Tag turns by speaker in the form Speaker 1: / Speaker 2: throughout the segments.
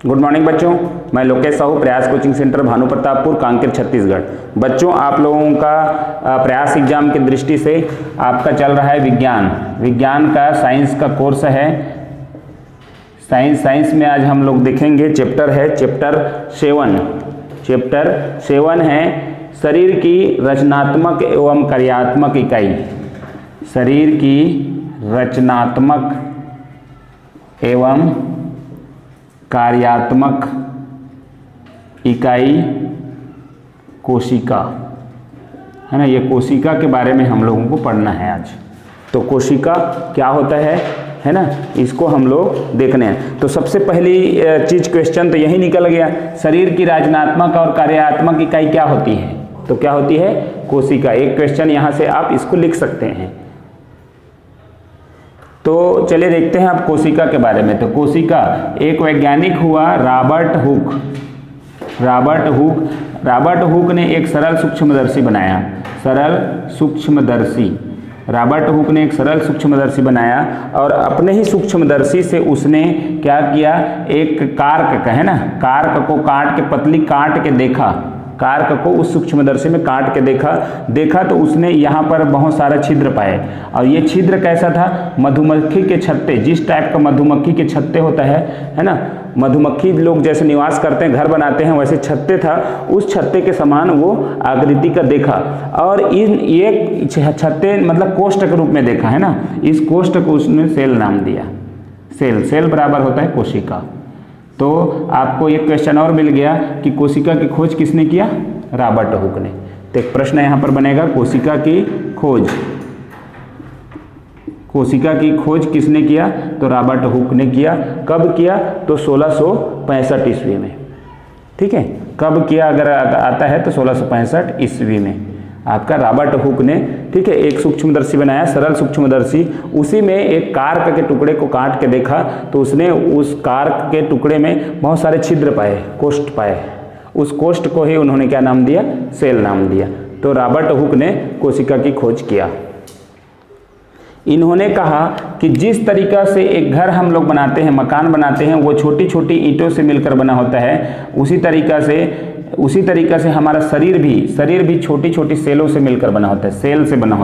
Speaker 1: Good morning बच्चों, मैं लोकेश साहू, प्रयास कोचिंग सेंटर, भानु प्रतापपुर, कांकेर, छत्तीसगढ़। बच्चों, आप लोगों का प्रयास एग्जाम की दृष्टि से आपका चल रहा है विज्ञान का साइंस का कोर्स है। साइंस में आज हम लोग देखेंगे चैप्टर 7 है शरीर की रचनात्मक एवं कार्यात्मक इकाई। शरीर की रचनात्मक एवं कार्यात्मक इकाई कोशिका, है ना। ये कोशिका के बारे में हम लोगों को पढ़ना है आज। तो कोशिका क्या होता है ना, इसको हम लोग देखने हैं। तो सबसे पहली चीज क्वेश्चन तो यही निकल गया, शरीर की रचनात्मक और कार्यात्मक इकाई क्या होती है? तो क्या होती है? कोशिका। एक क्वेश्चन यहां से आप इसको लिख सकते हैं। तो चलिए देखते हैं आप कोशिका के बारे में। तो कोशिका, एक वैज्ञानिक हुआ रॉबर्ट हुक ने एक सरल सूक्ष्मदर्शी बनाया। रॉबर्ट हुक ने एक सरल सूक्ष्मदर्शी बनाया और अपने ही सूक्ष्मदर्शी से उसने क्या किया, एक कार्क है ना, कार्क को काट के, पतली काट के देखा, कार्क को उस सूक्ष्मदर्शी में काट के देखा तो उसने यहाँ पर बहुत सारे छिद्र पाए। और ये छिद्र कैसा था? मधुमक्खी के छत्ते, जिस टाइप का मधुमक्खी के छत्ते होता है ना, मधुमक्खी लोग जैसे निवास करते हैं, घर बनाते हैं, वैसे छत्ते था, उस छत्ते के समान वो आकृति का देखा। और ये छत्ते मतलब कोष्ठ के रूप में देखा, है ना। इस कोष्ठ को उसने सेल नाम दिया। सेल बराबर होता है कोशिका। तो आपको एक क्वेश्चन और मिल गया कि कोशिका की खोज किसने किया? रॉबर्ट हुक ने। तो एक प्रश्न यहाँ पर बनेगा, कोशिका की खोज किसने किया? तो रॉबर्ट हुक ने किया। कब किया? तो 1665 ईस्वी में। ठीक है, कब किया अगर आता है तो 1665 ईस्वी में आपका रॉबर्ट हुक ने, ठीक है, एक सूक्ष्मदर्शी बनाया, सरल सूक्ष्मदर्शी। उसी में एक कार्क के टुकड़े को काट के देखा तो उसने उस कार्क के टुकड़े में बहुत सारे छिद्र पाए, कोष्ठ पाए। उस कोष्ठ को ही उन्होंने क्या नाम दिया? सेल नाम दिया। तो रॉबर्ट हुक ने कोशिका की खोज किया। इन्होंने कहा कि जिस तरीका से एक घर हम लोग बनाते हैं, मकान बनाते हैं, वो छोटी छोटी ईंटों से मिलकर बना होता है, उसी तरीका से हमारा शरीर भी छोटी छोटी सेलों से मिलकर बना होता है, सेल से बना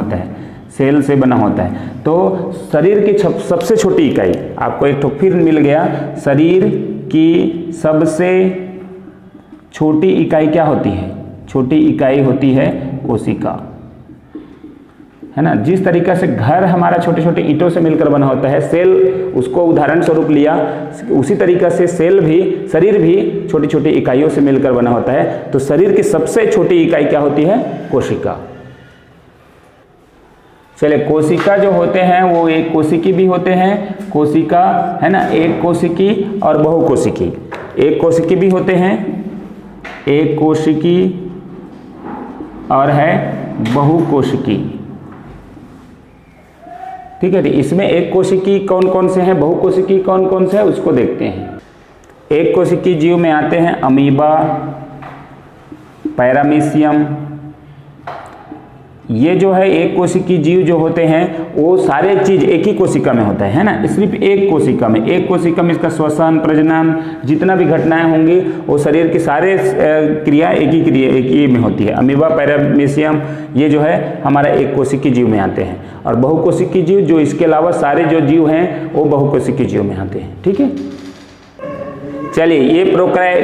Speaker 1: होता है। तो शरीर की सबसे छोटी इकाई आपको एक ठोक फिर मिल गया, शरीर की सबसे छोटी इकाई क्या होती है? छोटी इकाई होती है कोशिका, है ना। जिस तरीका से घर हमारा छोटे छोटे ईंटों से मिलकर बना होता है, सेल उसको उदाहरण स्वरूप लिया, उसी तरीका से शरीर भी छोटी छोटी इकाइयों से मिलकर बना होता है। तो शरीर की सबसे छोटी इकाई क्या होती है? कोशिका। चलिए, कोशिका जो होते हैं वो एक कोशिकी भी होते हैं, कोशिका, है ना, एक कोशिकी और बहुकोशिकी। एक कोशिकी भी होते हैं, एक कोशिकी और है बहुकोशिकी। ठीक है, इसमें एक कोशिकी कौन कौन से हैं, बहुकोशिकी कौन कौन से हैं, उसको देखते हैं। एक कोशिकी जीव में आते हैं अमीबा, पैरामीशियम। ये जो है एक कोशिकी जीव जो होते हैं वो सारे चीज एक ही कोशिका में होता है ना, सिर्फ एक कोशिका में इसका श्वसन, प्रजनन, जितना भी घटनाएं होंगी वो शरीर की सारे क्रिया एक ही में होती है। अमीबा, पैरामीशियम, ये जो है हमारा एक कोशिकी जीव में आते हैं। और बहुकोशिकी जीव जो इसके अलावा सारे जो जीव हैं वो बहुकोशिकी जीव में आते हैं। ठीक है, चलिए ये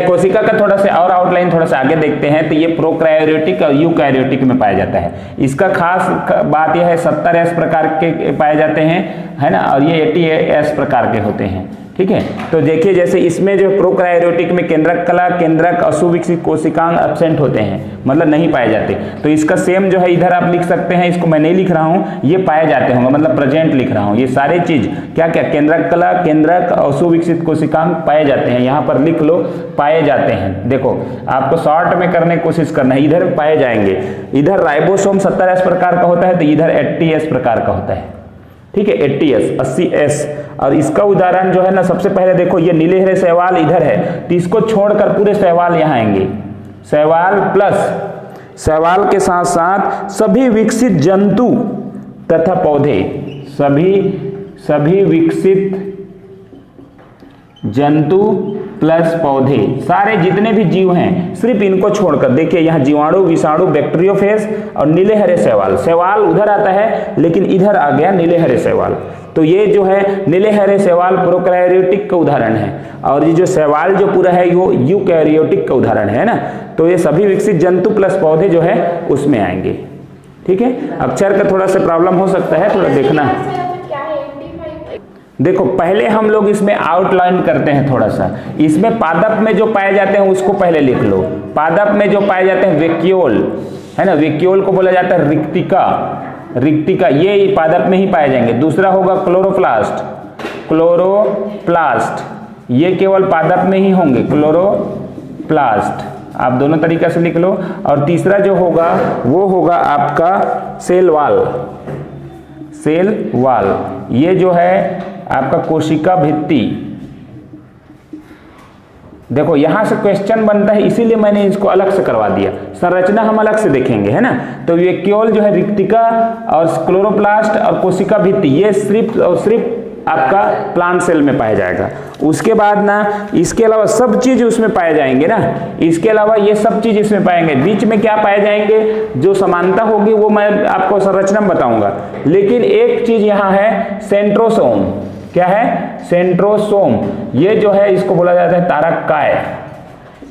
Speaker 1: कोशिका का थोड़ा सा और आउटलाइन थोड़ा सा आगे देखते हैं। तो ये प्रोकैरियोटिक और यूकैरियोटिक में पाया जाता है। इसका खास बात यह है 70S प्रकार के पाए जाते हैं, है ना, और ये 80S प्रकार के होते हैं। ठीक है, तो देखिए जैसे इसमें जो प्रोकैरियोटिक में केंद्रक कला, केंद्रक असुविकसित कोशिकांग एब्सेंट होते हैं, मतलब नहीं पाए जाते। तो इसका सेम जो है इधर आप लिख सकते हैं, इसको मैं नहीं लिख रहा हूँ, ये पाए जाते होंगे, मतलब प्रेजेंट लिख रहा हूँ। ये सारे चीज क्या केंद्रक कला, केंद्रक, असुविकसित कोशिकांग पाए जाते हैं। यहाँ पर लिख लो, पाए जाते हैं। देखो आपको शॉर्ट में करने की कोशिश करना है, इधर पाए जाएंगे। इधर राइबोसोम 70S प्रकार का होता है, तो इधर 80S प्रकार का होता है। ठीक है, 80S। और इसका उदाहरण जो है ना, सबसे पहले देखो ये नीले हरे शैवाल इधर है, तो इसको छोड़कर पूरे शैवाल यहाँ आएंगे। शैवाल प्लस शैवाल के साथ साथ सभी विकसित जंतु तथा पौधे, सभी विकसित जंतु प्लस पौधे, सारे जितने भी जीव हैं सिर्फ इनको छोड़कर, देखिए यहाँ जीवाणु, विषाणु, बैक्टीरियोफेज और नीले हरे शैवाल, शैवाल उधर आता है लेकिन इधर आ गया नीले हरे शैवाल। तो ये जो है नीले हरे शैवाल प्रोकैरियोटिक का उदाहरण है, और ये जो शैवाल जो पूरा है वो यूकैरियोटिक का उदाहरण है ना। तो ये सभी विकसित जंतु प्लस पौधे जो है उसमें आएंगे। ठीक है, अक्षर का थोड़ा सा प्रॉब्लम हो सकता है, थोड़ा देखना। देखो पहले हम लोग इसमें आउटलाइन करते हैं थोड़ा सा। इसमें पादप में जो पाए जाते हैं उसको पहले लिख लो। पादप में जो पाए जाते हैं वैक्यूल है ना, वैक्यूल को बोला जाता है रिक्तिका, रिक्तिका ये पादप में ही पाए जाएंगे। दूसरा होगा क्लोरोप्लास्ट, क्लोरोप्लास्ट ये केवल पादप में ही होंगे, क्लोरोप्लास्ट आप दोनों तरीका से लिख लो। और तीसरा जो होगा वो होगा आपका सेल वाल, सेल वाल ये जो है आपका कोशिका भित्ति। देखो यहां से क्वेश्चन बनता है इसीलिए मैंने इसको अलग से करवा दिया, संरचना हम अलग से देखेंगे है ना। तो वैक्यूल जो है रिक्तिका और क्लोरोप्लास्ट और कोशिका भित्ति ये सिर्फ और सिर्फ आपका प्लांट सेल में पाया जाएगा। उसके बाद ना इसके अलावा सब चीज उसमें पाए जाएंगे ना, इसके अलावा ये सब चीज इसमें पाएंगे। बीच में क्या पाए जाएंगे, जो समानता होगी वो मैं आपको संरचना में बताऊंगा। लेकिन एक चीज यहाँ है सेंट्रोसोम, क्या है सेंट्रोसोम, ये जो है इसको बोला जाता है तारककाय,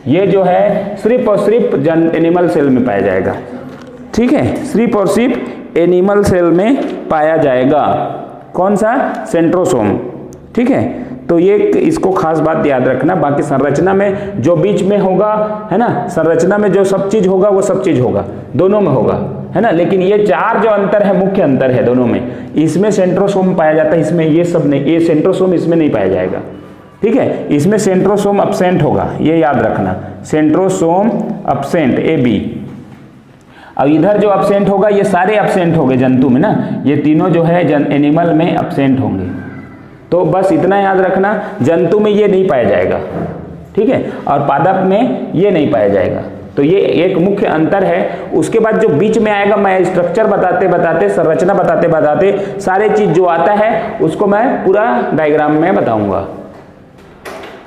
Speaker 1: ये जो है सिर्फ और सिर्फ एनिमल सेल में पाया जाएगा। ठीक है, सिर्फ और सिर्फ एनिमल सेल में पाया जाएगा। कौन सा, सेंट्रोसोम। ठीक है, तो ये इसको खास बात याद रखना। बाकी संरचना में जो बीच में होगा है ना, संरचना में जो सब चीज होगा वो सब चीज होगा, दोनों में होगा है ना। लेकिन ये चार जो अंतर है मुख्य अंतर है दोनों में, इसमें सेंट्रोसोम पाया जाता है, इसमें ये सब नहीं, ये सेंट्रोसोम इसमें नहीं पाया जाएगा। ठीक है, इसमें सेंट्रोसोम एब्सेंट होगा, ये याद रखना, सेंट्रोसोम एब्सेंट AB। अब इधर जो एब्सेंट होगा ये सारे एब्सेंट होंगे जंतु में ना, ये तीनों जो है एनिमल में एब्सेंट होंगे। तो बस इतना याद रखना, जंतु में ये नहीं पाया जाएगा। ठीक है, और पादप में ये नहीं पाया जाएगा। तो ये एक मुख्य अंतर है। उसके बाद जो बीच में आएगा, मैं स्ट्रक्चर बताते बताते, संरचना बताते बताते सारे चीज जो आता है उसको मैं पूरा डायग्राम में बताऊंगा।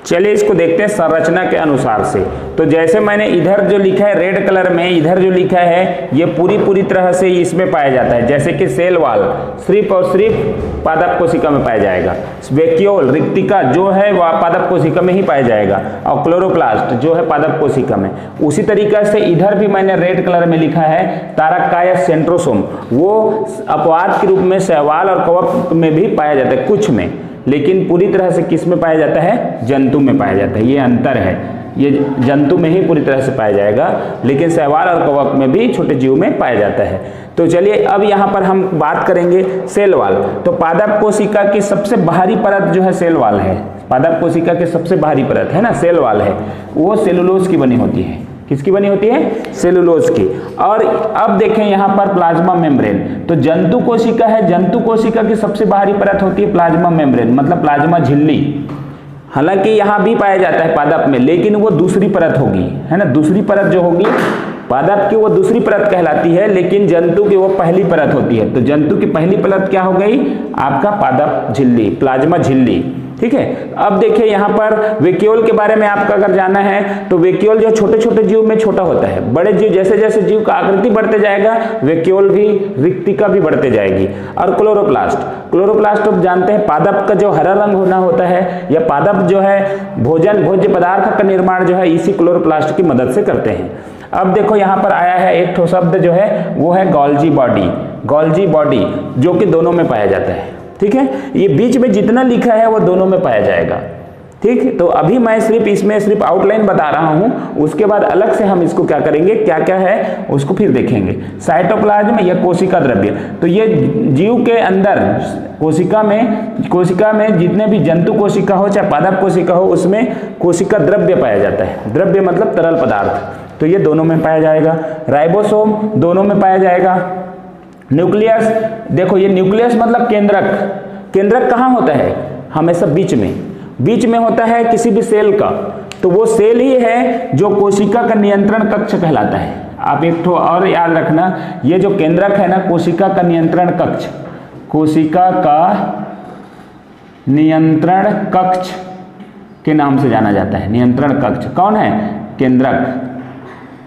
Speaker 1: चलिए इसको देखते हैं संरचना के अनुसार से। तो जैसे मैंने इधर जो लिखा है रेड कलर में, इधर जो लिखा है ये पूरी तरह से इसमें पाया जाता है। जैसे कि सेल वाल सिर्फ और सिर्फ पादप कोशिका में पाया जाएगा, वैक्यूल रिक्तिका जो है वह पादप कोशिका में ही पाया जाएगा, और क्लोरोप्लास्ट जो है पादप कोशिका में। उसी तरीके से इधर भी मैंने रेड कलर में लिखा है तारककाय सेंट्रोसोम, वो अपवाद के रूप में शैवाल और कवक में भी पाया जाता है कुछ में, लेकिन पूरी तरह से किस में पाया जाता है, जंतु में पाया जाता है। ये अंतर है, ये जंतु में ही पूरी तरह से पाया जाएगा, लेकिन शैवाल और कवक में भी छोटे जीव में पाया जाता है। तो चलिए अब यहाँ पर हम बात करेंगे सेल वाल। तो पादप कोशिका की सबसे बाहरी परत जो है सेल वाल है, पादप कोशिका की सबसे बाहरी परत है ना सेल वाल है, वो सेलुलोज की बनी होती है। किसकी बनी होती है, सेलुलोज की। और अब देखें यहाँ पर प्लाज्मा मेम्ब्रेन, तो जंतु कोशिका है, जंतु कोशिका की सबसे बाहरी परत होती है प्लाज्मा मेम्ब्रेन, मतलब प्लाज्मा झिल्ली। हालांकि यहाँ भी पाया जाता है पादप में, लेकिन वो दूसरी परत होगी है ना, दूसरी परत जो होगी पादप की वो दूसरी परत कहलाती है, लेकिन जंतु की वो पहली परत होती है। तो जंतु की पहली परत क्या हो गई, आपका पादप झिल्ली, प्लाज्मा झिल्ली। ठीक है, अब देखिए यहाँ पर वैक्यूल के बारे में आपका अगर जानना है तो वैक्यूल जो छोटे छोटे जीव में छोटा होता है, बड़े जीव जैसे जैसे जीव का आकृति बढ़ते जाएगा वैक्यूल भी, रिक्तिका भी बढ़ते जाएगी। और क्लोरोप्लास्ट, क्लोरोप्लास्ट आप जानते हैं पादप का जो हरा रंग होना होता है, या पादप जो है भोज्य पदार्थ का निर्माण जो है इसी क्लोरोप्लास्ट की मदद से करते हैं। अब देखो यहाँ पर आया है एक ठो शब्द जो है वो है गोल्जी बॉडी, गोल्जी बॉडी जो कि दोनों में पाया जाता है। ठीक है, ये बीच में जितना लिखा है वो दोनों में पाया जाएगा। ठीक, तो अभी मैं सिर्फ इसमें सिर्फ आउटलाइन बता रहा हूं, उसके बाद अलग से हम इसको क्या करेंगे, क्या क्या है उसको फिर देखेंगे। साइटोप्लाज्म या कोशिका द्रव्य, तो ये जीव के अंदर कोशिका में जितने भी जंतु कोशिका हो चाहे पादप कोशिका हो उसमें कोशिका द्रव्य पाया जाता है। द्रव्य मतलब तरल पदार्थ, तो ये दोनों में पाया जाएगा। राइबोसोम दोनों में पाया जाएगा। न्यूक्लियस, देखो ये न्यूक्लियस मतलब केंद्रक, केंद्रक कहाँ होता है, हमेशा बीच में होता है किसी भी सेल का। तो वो सेल ही है जो कोशिका का नियंत्रण कक्ष कहलाता है। आप एक ठो और याद रखना, ये जो केंद्रक है ना कोशिका का नियंत्रण कक्ष, कोशिका का नियंत्रण कक्ष के नाम से जाना जाता है। नियंत्रण कक्ष कौन है? केंद्रक,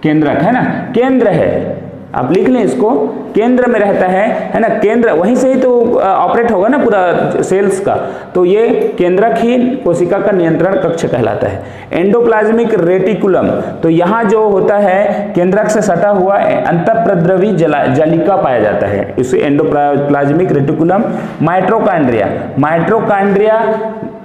Speaker 1: केंद्रक है ना, केंद्र है, आप लिख लें इसको, केंद्र में रहता है ना, केंद्र वहीं से ही तो ऑपरेट होगा ना पूरा सेल्स का, तो ये केंद्रक ही कोशिका का नियंत्रण कक्ष कहलाता है। एंडोप्लाज्मिक रेटिकुलम, तो यहाँ जो होता है केंद्रक से सटा हुआ अंतःप्रद्रवी जालिका पाया जाता है, इसे एंडोप्लाज्मिक रेटिकुलम। माइटोकॉन्ड्रिया, माइटोकॉन्ड्रिया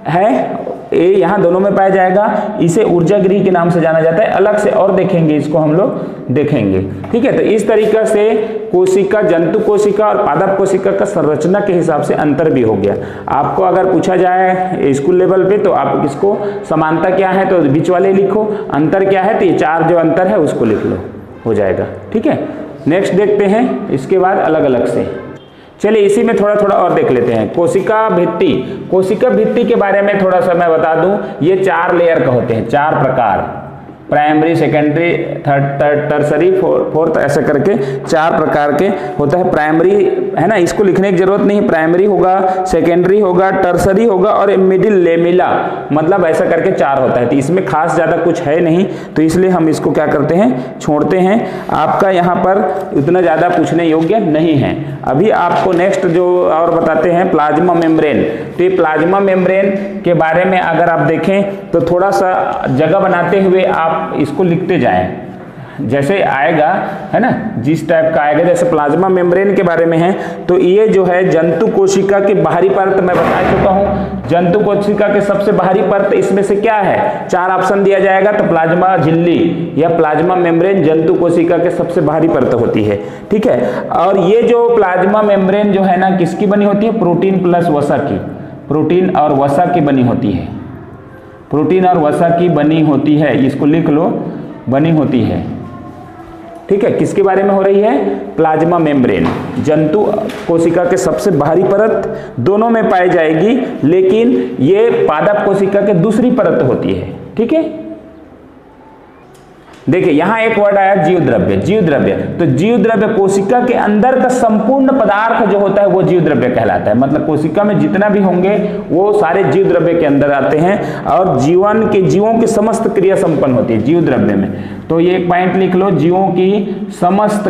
Speaker 1: है ये यहाँ दोनों में पाया जाएगा, इसे ऊर्जा गृह के नाम से जाना जाता है, अलग से और देखेंगे इसको हम लोग देखेंगे, ठीक है। तो इस तरीका से कोशिका, जंतु कोशिका और पादप कोशिका का संरचना के हिसाब से अंतर भी हो गया। आपको अगर पूछा जाए स्कूल लेवल पे तो आप इसको समानता क्या है तो बीच वाले लिखो, अंतर क्या है तो ये 4 जो अंतर है उसको लिख लो, हो जाएगा, ठीक है। नेक्स्ट देखते हैं इसके बाद अलग अलग से, चलिए इसी में थोड़ा थोड़ा और देख लेते हैं। कोशिका भित्ति, कोशिका भित्ति के बारे में थोड़ा सा मैं बता दूं, ये 4 लेयर का होते हैं, 4 प्रकार, प्राइमरी, सेकेंडरी, टर्सरी, फोर्थ, ऐसे करके 4 प्रकार के होता है। प्राइमरी है ना, इसको लिखने की जरूरत नहीं, प्राइमरी होगा, सेकेंडरी होगा, टर्सरी होगा और मिडिल लेमिला, मतलब ऐसा करके 4 होता है। तो इसमें खास ज़्यादा कुछ है नहीं, तो इसलिए हम इसको क्या करते हैं, छोड़ते हैं। आपका यहाँ पर उतना ज़्यादा पूछने योग्य नहीं है। अभी आपको नेक्स्ट जो और बताते हैं प्लाज्मा मेम्ब्रेन। तो ये प्लाज्मा मेम्ब्रेन के बारे में अगर आप देखें तो थोड़ा सा जगह बनाते हुए आप इसको लिखते जाएं, जैसे आएगा है ना, जिस टाइप का आएगा, जैसे प्लाज्मा मेम्ब्रेन के बारे में है तो ये जो है जंतु कोशिका की बाहरी परत मैं बता चुका हूँ। जंतु कोशिका के सबसे बाहरी परत इसमें से क्या है, 4 ऑप्शन दिया जाएगा, तो प्लाज्मा झिल्ली या प्लाज्मा मेम्ब्रेन जंतु कोशिका के सबसे बाहरी परत होती है, ठीक है। और ये जो प्लाज्मा मेम्ब्रेन जो है ना, किसकी बनी होती है, प्रोटीन प्लस वसा की, प्रोटीन और वसा की बनी होती है, प्रोटीन और वसा की बनी होती है, इसको लिख लो, बनी होती है, ठीक है। किसके बारे में हो रही है, प्लाज्मा मेम्ब्रेन, जंतु कोशिका के सबसे बाहरी परत दोनों में पाई जाएगी, लेकिन ये पादप कोशिका के दूसरी परत होती है, ठीक है। देखिए यहाँ एक वर्ड आया जीव द्रव्य, जीव द्रव्य, तो जीव द्रव्य कोशिका के अंदर का संपूर्ण पदार्थ जो होता है वो जीव द्रव्य कहलाता है। मतलब कोशिका में जितना भी होंगे वो सारे जीव द्रव्य के अंदर आते हैं, और जीवों की समस्त क्रिया संपन्न होती है जीव द्रव्य में। तो ये एक पॉइंट लिख लो, जीवों की समस्त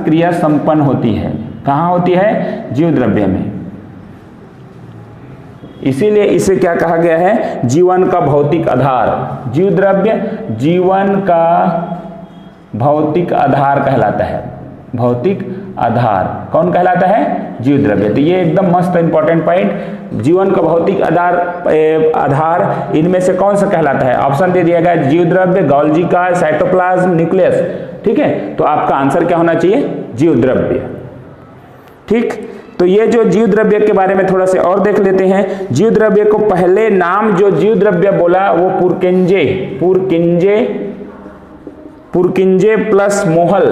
Speaker 1: क्रिया संपन्न होती है, कहाँ होती है, जीव द्रव्य में। इसीलिए इसे क्या कहा गया है, जीवन का भौतिक आधार। जीव द्रव्य जीवन का भौतिक आधार कहलाता है, भौतिक आधार कौन कहलाता है, जीव द्रव्य। तो ये एकदम मस्त इंपॉर्टेंट पॉइंट, जीवन का भौतिक आधार इनमें से कौन सा कहलाता है, ऑप्शन दे दिया गया, जीव द्रव्य, गोल्गी का, साइटोप्लाज्म, न्यूक्लियस, ठीक है। तो आपका आंसर क्या होना चाहिए, जीव द्रव्य, ठीक। तो ये जो जीव द्रव्य के बारे में थोड़ा से और देख लेते हैं। जीव द्रव्य को पहले नाम जो जीव द्रव्य बोला वो पुरकिंजे प्लस मोहल,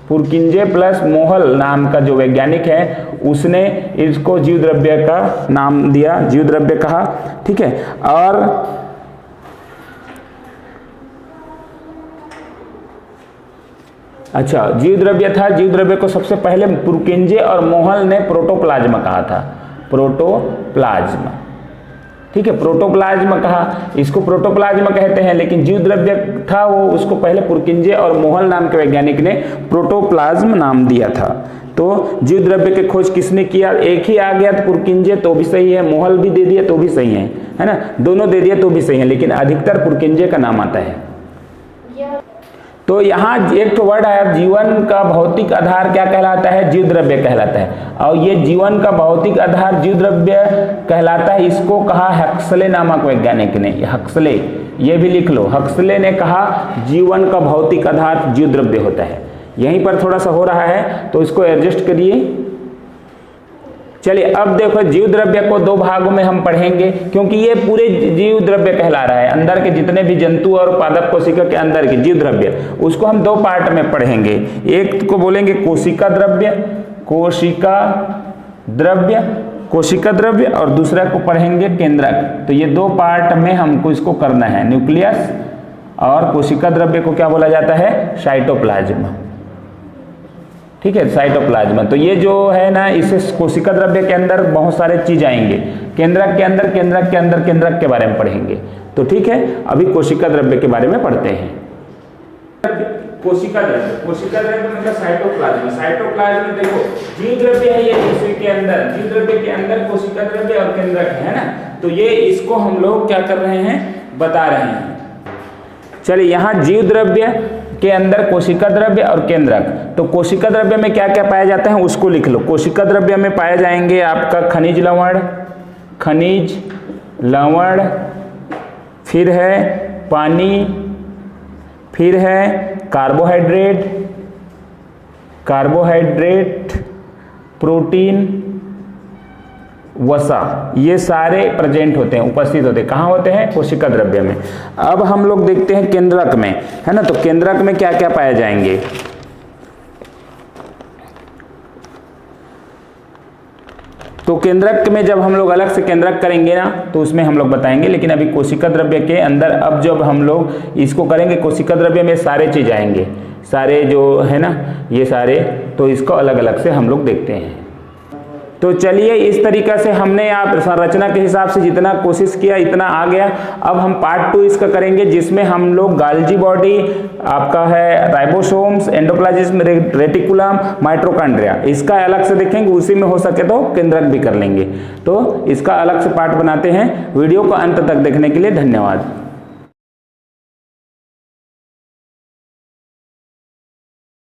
Speaker 1: पुरकिंजे प्लस मोहल नाम का जो वैज्ञानिक है उसने इसको जीव द्रव्य का नाम दिया, जीव द्रव्य कहा, ठीक है। और अच्छा, जीव द्रव्य था, जीव द्रव्य को सबसे पहले पुरकिंजे और मोहल ने प्रोटोप्लाज्म कहा था, प्रोटोप्लाज्म, ठीक है, प्रोटोप्लाज्म कहा, इसको प्रोटोप्लाज्म कहते हैं, लेकिन जीव द्रव्य था वो, उसको पहले पुरकिंजे और मोहल नाम के वैज्ञानिक ने प्रोटोप्लाज्म नाम दिया था। तो जीव द्रव्य की खोज किसने किया, एक ही आ गया तो पुरकिंजे तो भी सही है, मोहल भी दे दिया तो भी सही है ना, दोनों दे दिया तो भी सही है, लेकिन अधिकतर पुरकिंजे का नाम आता है। तो यहाँ एक तो वर्ड आया, जीवन का भौतिक आधार क्या कहलाता है, जीव द्रव्य कहलाता है। और ये जीवन का भौतिक आधार जीव द्रव्य कहलाता है, इसको कहा हक्सले नामक वैज्ञानिक ने, हक्सले, ये भी लिख लो, हक्सले ने कहा जीवन का भौतिक आधार जीव द्रव्य होता है। यहीं पर थोड़ा सा हो रहा है तो इसको एडजस्ट करिए। चलिए अब देखो, जीव द्रव्य को 2 भागों में हम पढ़ेंगे, क्योंकि ये पूरे जीव द्रव्य कहला रहा है, अंदर के जितने भी जंतु और पादप कोशिका के अंदर के जीव द्रव्य, उसको हम 2 पार्ट में पढ़ेंगे। एक को बोलेंगे कोशिका द्रव्य, कोशिका द्रव्य, और दूसरा को पढ़ेंगे केंद्रक। तो ये 2 पार्ट में हमको इसको करना है, न्यूक्लियस और कोशिका द्रव्य को क्या बोला जाता है, साइटोप्लाज्म, ठीक है, साइटोप्लाज्म। तो ये जो है ना, इसे कोशिका द्रव्य के अंदर बहुत सारे चीज आएंगे, केंद्रक के अंदर, केंद्रक के अंदर केंद्रक के बारे में पढ़ेंगे। तो ठीक है, अभी कोशिका द्रव्य के बारे में पढ़ते हैं। कोशिका द्रव्य मतलब साइटोप्लाज्म। साइटोप्लाज्म देखो जीव द्रव्य है ये, इसके अंदर जीव द्रव्य के अंदर कोशिका द्रव्य और केंद्रक है ना, तो ये इसको हम लोग क्या कर रहे हैं, बता रहे हैं। चलिए, यहाँ जीव द्रव्य के अंदर कोशिका द्रव्य और केंद्रक। तो कोशिका द्रव्य में क्या क्या पाए जाते हैं उसको लिख लो। कोशिका द्रव्य में पाए जाएंगे आपका खनिज लवण, फिर है पानी, फिर है कार्बोहाइड्रेट, प्रोटीन, वसा, ये सारे प्रेजेंट होते हैं, उपस्थित होते हैं। कहाँ होते हैं, कोशिका द्रव्य में। अब हम लोग देखते हैं केंद्रक में, है ना। तो केंद्रक में क्या क्या पाए जाएंगे, तो केंद्रक में जब हम लोग अलग से केंद्रक करेंगे ना, तो उसमें हम लोग बताएंगे। लेकिन अभी कोशिका द्रव्य के अंदर अब जब हम लोग इसको करेंगे, कोशिका द्रव्य में सारे चीज आएंगे, सारे जो है ना ये सारे, तो इसको अलग अलग से हम लोग देखते हैं। तो चलिए, इस तरीका से हमने आप संरचना के हिसाब से जितना कोशिश किया इतना आ गया। अब हम पार्ट 2 इसका करेंगे, जिसमें हम लोग गाल्जी बॉडी, आपका है राइबोसोम्स, एंडोप्लाज्म रेटिकुलम, माइटोकॉन्ड्रिया, इसका अलग से देखेंगे। उसी में हो सके तो केंद्रक भी कर लेंगे। तो इसका अलग से पार्ट बनाते हैं। वीडियो को अंत तक देखने के लिए धन्यवाद।